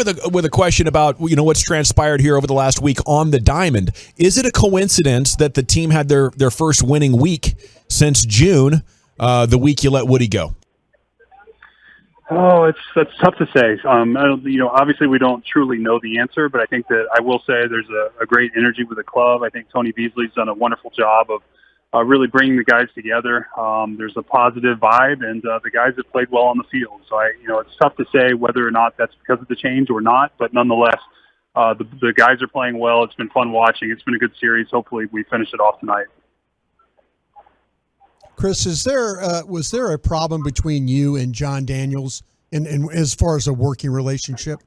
start with a question about what's transpired here over the last week on the diamond. Is it a coincidence that the team had their first winning week since June, the week you let Woody go? Oh, that's tough to say. Obviously we don't truly know the answer, but I think that I will say there's a great energy with the club. I think Tony Beasley's done a wonderful job of really bringing the guys together. There's a positive vibe, and the guys have played well on the field. So it's tough to say whether or not that's because of the change or not, but nonetheless, the guys are playing well. It's been fun watching. It's been a good series. Hopefully we finish it off tonight. Chris, was there a problem between you and Jon Daniels in as far as a working relationship?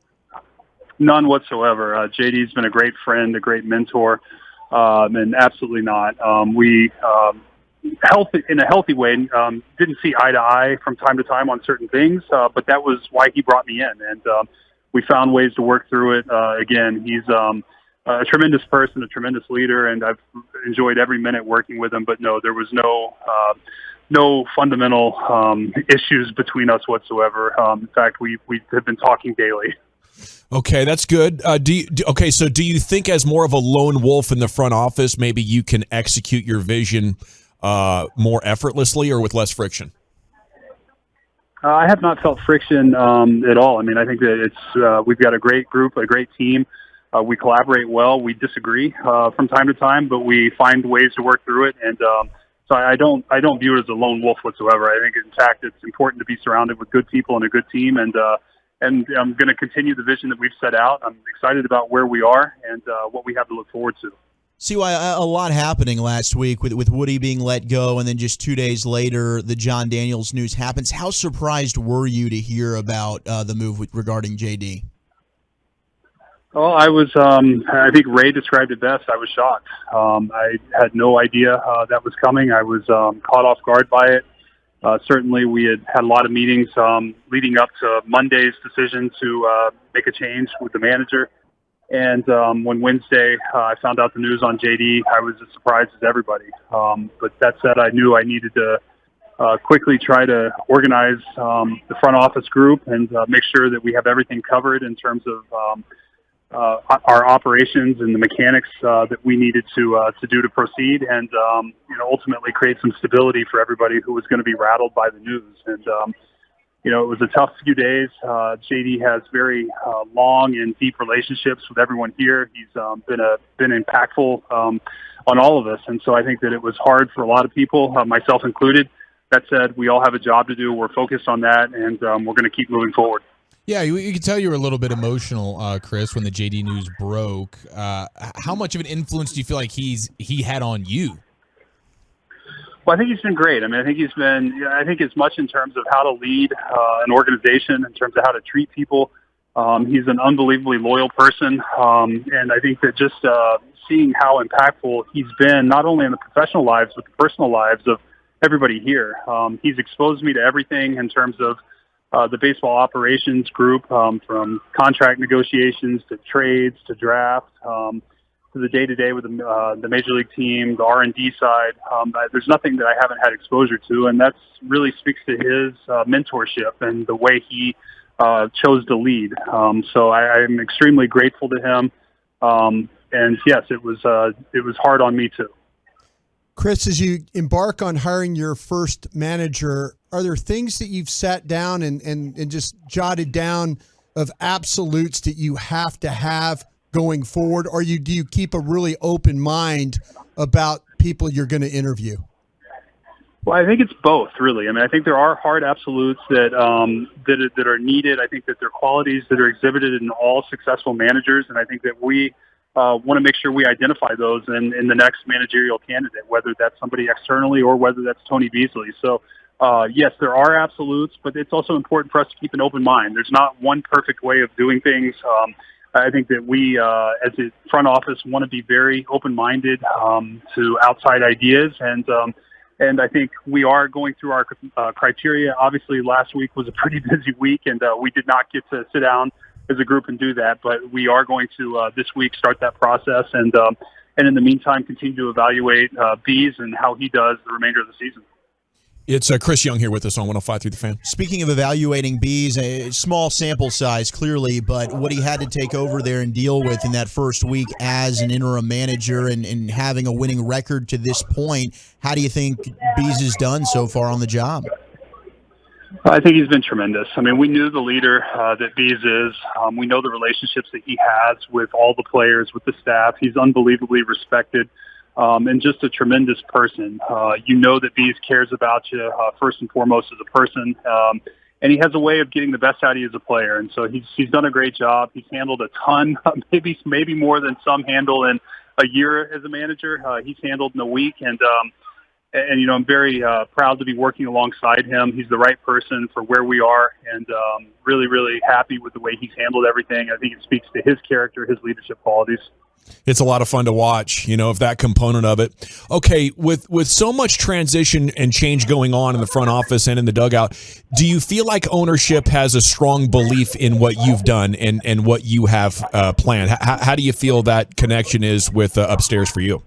None whatsoever. JD's been a great friend, a great mentor, and absolutely not. We in a healthy way didn't see eye to eye from time to time on certain things, but that was why he brought me in, and we found ways to work through it. Again, he's a tremendous person, a tremendous leader, and I've enjoyed every minute working with him. But no, there was no fundamental issues between us whatsoever. In fact, we have been talking daily. Okay, that's good. So do you think as more of a lone wolf in the front office, maybe you can execute your vision more effortlessly or with less friction? I have not felt friction at all. I mean, I think that we've got a great group, a great team. We collaborate well. We disagree from time to time, but we find ways to work through it. And so I don't view it as a lone wolf whatsoever. I think, in fact, it's important to be surrounded with good people and a good team. And I'm going to continue the vision that we've set out. I'm excited about where we are and what we have to look forward to. See, a lot happening last week with Woody being let go, and then just 2 days later, the Jon Daniels news happens. How surprised were you to hear about the move regarding JD? Well, I was. I think Ray described it best. I was shocked. I had no idea that was coming. I was caught off guard by it. Certainly, we had a lot of meetings leading up to Monday's decision to make a change with the manager. And when Wednesday I found out the news on JD, I was as surprised as everybody. But that said, I knew I needed to quickly try to organize the front office group and make sure that we have everything covered in terms of our operations and the mechanics that we needed to do to proceed, and ultimately create some stability for everybody who was going to be rattled by the news. And it was a tough few days. JD has very long and deep relationships with everyone here. He's been impactful on all of us, and so I think that it was hard for a lot of people, myself included. That said, we all have a job to do. We're focused on that, and we're going to keep moving forward. Yeah, you could tell you were a little bit emotional, Chris, when the JD news broke. How much of an influence do you feel like he had on you? Well, I think he's been great. I mean, I think as much in terms of how to lead an organization, in terms of how to treat people. He's an unbelievably loyal person. And I think that just seeing how impactful he's been, not only in the professional lives, but the personal lives of everybody here. He's exposed me to everything in terms of the baseball operations group, from contract negotiations to trades to draft, to the day-to-day with the Major League team, the R&D side. There's nothing that I haven't had exposure to, and that really speaks to his mentorship and the way he chose to lead. So I'm extremely grateful to him. And yes, it was hard on me too. Chris, as you embark on hiring your first manager, are there things that you've sat down and just jotted down of absolutes that you have to have going forward, or do you keep a really open mind about people you're going to interview? Well, I think it's both, really. I mean, I think there are hard absolutes that are needed. I think that there are qualities that are exhibited in all successful managers, and I think that we want to make sure we identify those in the next managerial candidate, whether that's somebody externally or whether that's Tony Beasley. So, yes, there are absolutes, but it's also important for us to keep an open mind. There's not one perfect way of doing things. I think that we, as a front office, want to be very open-minded to outside ideas, and I think we are going through our criteria. Obviously, last week was a pretty busy week, and we did not get to sit down as a group and do that, but we are going to this week start that process, and in the meantime continue to evaluate Bees and how he does the remainder of the season. It's Chris Young here with us on 105 through the Fan. Speaking of evaluating Bees, a small sample size clearly, but what he had to take over there and deal with in that first week as an interim manager and having a winning record to this point, how do you think Bees has done so far on the job? I think he's been tremendous. I mean, we knew the leader that Bees is. We know the relationships that he has with all the players, with the staff. He's unbelievably respected. And just a tremendous person. You know that Bees cares about you first and foremost as a person, and he has a way of getting the best out of you as a player. And so he's done a great job. He's handled a ton, maybe more than some handle in a year as a manager. He's handled in a week, and you know, I'm very proud to be working alongside him. He's the right person for where we are, and really, really happy with the way he's handled everything. I think it speaks to his character, his leadership qualities. It's a lot of fun to watch, you know, of that component of it. Okay, with so much transition and change going on in the front office and in the dugout, do you feel like ownership has a strong belief in what you've done and what you have planned? How do you feel that connection is with upstairs for you?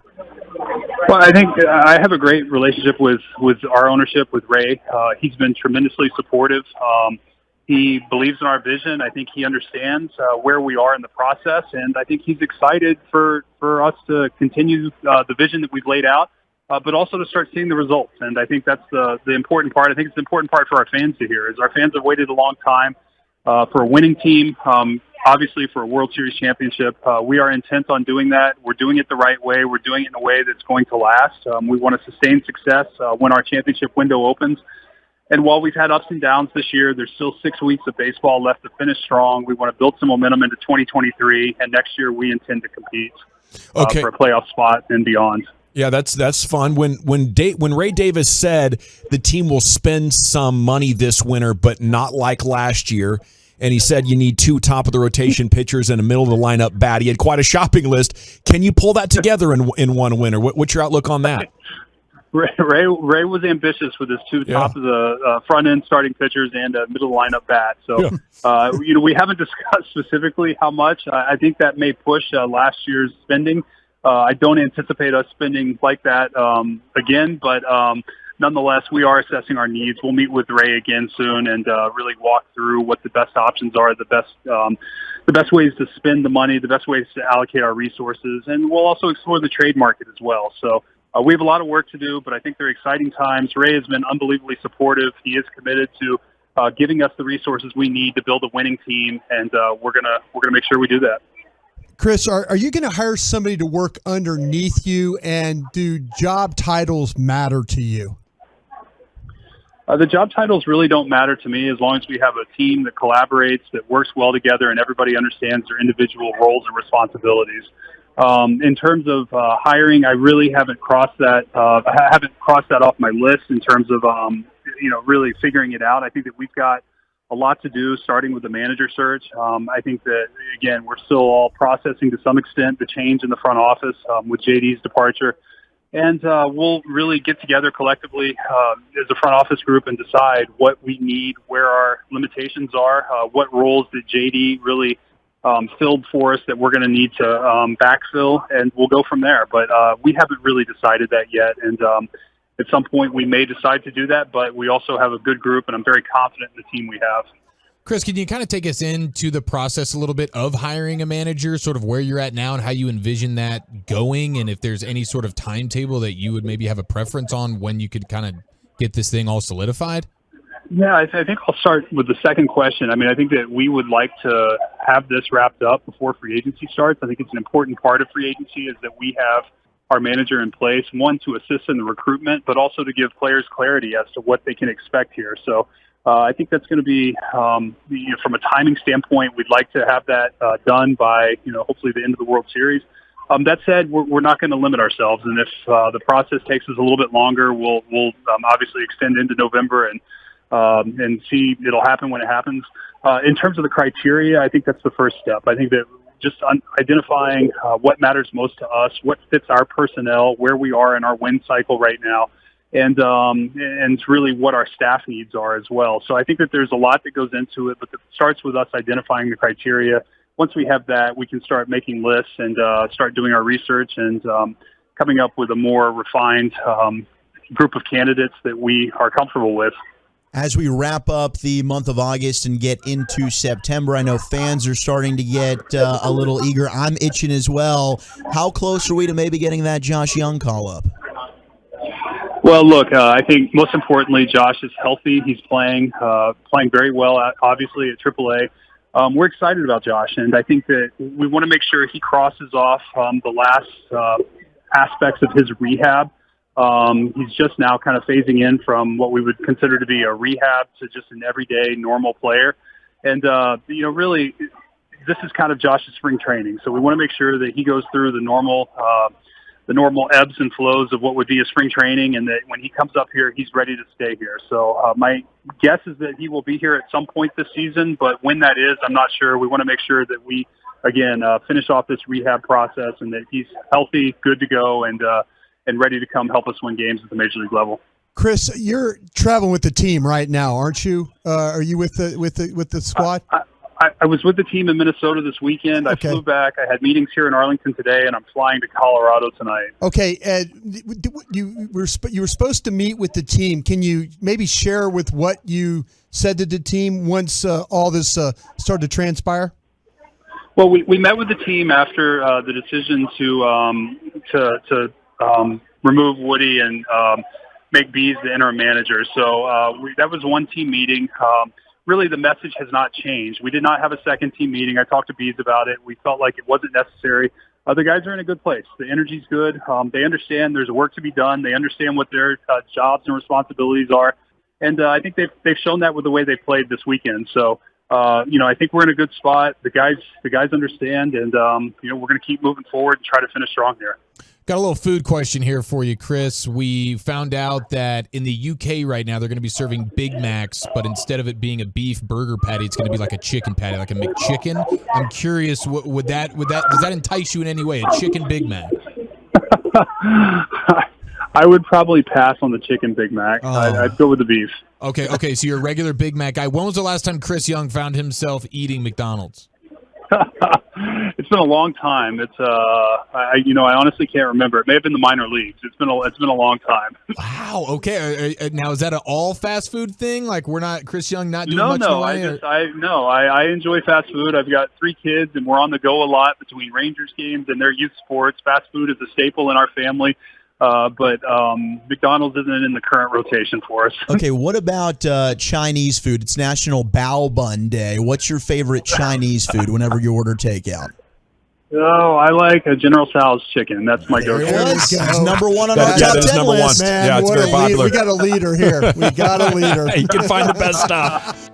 Well, I think I have a great relationship with our ownership, with Ray. He's been tremendously supportive. He believes in our vision. I think he understands where we are in the process, and I think he's excited for us to continue the vision that we've laid out, but also to start seeing the results. And I think that's the important part. I think it's the important part for our fans to hear, is our fans have waited a long time for a winning team, obviously for a World Series championship. We are intent on doing that. We're doing it the right way. We're doing it in a way that's going to last. We want to sustain success when our championship window opens. And while we've had ups and downs this year, there's still 6 weeks of baseball left to finish strong. We want to build some momentum into 2023, and next year we intend to compete for a playoff spot and beyond. Yeah, that's fun. When Ray Davis said the team will spend some money this winter, but not like last year, and he said you need 2 top-of-the-rotation pitchers and a middle-of-the-lineup bat, he had quite a shopping list. Can you pull that together in one winter? What's your outlook on that? Ray was ambitious with his 2 top of the front end starting pitchers and a middle lineup bat. So, you know, we haven't discussed specifically how much. I think that may push last year's spending. I don't anticipate us spending like that again, but nonetheless, we are assessing our needs. We'll meet with Ray again soon and really walk through what the best options are, the best ways to spend the money, the best ways to allocate our resources, and we'll also explore the trade market as well. So. We have a lot of work to do, but I think they're exciting times. Ray has been unbelievably supportive. He is committed to giving us the resources we need to build a winning team, and we're gonna make sure we do that. Chris, are you going to hire somebody to work underneath you, and do job titles matter to you? The job titles really don't matter to me as long as we have a team that collaborates, that works well together, and everybody understands their individual roles and responsibilities. In terms of hiring, I really haven't crossed that. I haven't crossed that off my list in terms of you know, really figuring it out. I think that we've got a lot to do, starting with the manager search. I think that again, we're still all processing to some extent the change in the front office with JD's departure, and we'll really get together collectively as a front office group and decide what we need, where our limitations are, what roles that JD really filled for us that we're going to need to backfill, and we'll go from there. But we haven't really decided that yet, and at some point we may decide to do that, but we also have a good group, and I'm very confident in the team we have. Chris, can you kind of take us into the process a little bit of hiring a manager, sort of where you're at now and how you envision that going, and if there's any sort of timetable that you would maybe have a preference on when you could kind of get this thing all solidified? Yeah, I think I'll start with the second question. I mean, I think that we would like to have this wrapped up before free agency starts. I think it's an important part of free agency is that we have our manager in place, one, to assist in the recruitment, but also to give players clarity as to what they can expect here. So I think that's going to be, you know, from a timing standpoint, we'd like to have that done by, you know, hopefully the end of the World Series. That said, we're not going to limit ourselves, and if the process takes us a little bit longer, we'll obviously extend into November and see it'll happen when it happens. In terms of the criteria, I think that's the first step. I think that just identifying what matters most to us, what fits our personnel, where we are in our win cycle right now, and really what our staff needs are as well. So I think that there's a lot that goes into it, but it starts with us identifying the criteria. Once we have that, we can start making lists and start doing our research and coming up with a more refined group of candidates that we are comfortable with. As we wrap up the month of August and get into September, I know fans are starting to get a little eager. I'm itching as well. How close are we to maybe getting that Josh Young call-up? Well, look, I think most importantly, Josh is healthy. He's playing very well, obviously, at AAA. We're excited about Josh, and I think that we want to make sure he crosses off the last aspects of his rehab. He's just now kind of phasing in from what we would consider to be a rehab to just an everyday normal player. And, really, this is kind of Josh's spring training. So we want to make sure that he goes through the normal ebbs and flows of what would be a spring training, and that when he comes up here, he's ready to stay here. So my guess is that he will be here at some point this season, but when that is, I'm not sure. We want to make sure that we, again, finish off this rehab process and that he's healthy, good to go, and ready to come help us win games at the major league level. Chris, you're traveling with the team right now, aren't you? Are you with the squad? I was with the team in Minnesota this weekend. Okay. I flew back. I had meetings here in Arlington today, and I'm flying to Colorado tonight. Okay, you were supposed to meet with the team. Can you maybe share with what you said to the team once all this started to transpire? Well, we met with the team after the decision to remove Woody and make Bees the interim manager. So that was one team meeting. Really, the message has not changed. We did not have a second team meeting. I talked to Bees about it. We felt like it wasn't necessary. The guys are in a good place. The energy's good. They understand there's work to be done. They understand what their jobs and responsibilities are. And I think they've shown that with the way they played this weekend. So, I think we're in a good spot. The guys understand, and, we're going to keep moving forward and try to finish strong here. Got a little food question here for you, Chris. We found out that in the UK right now, they're going to be serving Big Macs, but instead of it being a beef burger patty, it's going to be like a chicken patty, like a McChicken. I'm curious, does that entice you in any way, a chicken Big Mac? I would probably pass on the chicken Big Mac. I'd go with the beef. Okay, so you're a regular Big Mac guy. When was the last time Chris Young found himself eating McDonald's? It's been a long time. It's I honestly can't remember. It may have been the minor leagues. It's been a long time. Wow. Okay. Now is that an all fast food thing? Like Chris Young not doing much? No. I enjoy fast food. I've got 3 kids, and we're on the go a lot between Rangers games and their youth sports. Fast food is a staple in our family. But McDonald's isn't in the current rotation for us. Okay, what about Chinese food? It's National Bao Bun Day. What's your favorite Chinese food whenever you order takeout? Oh, I like a General Tso's chicken. That's my go-to. It's number one on our top 10 list. Man, yeah, it's very popular. We got a leader here. We got a leader. You can find the best stuff.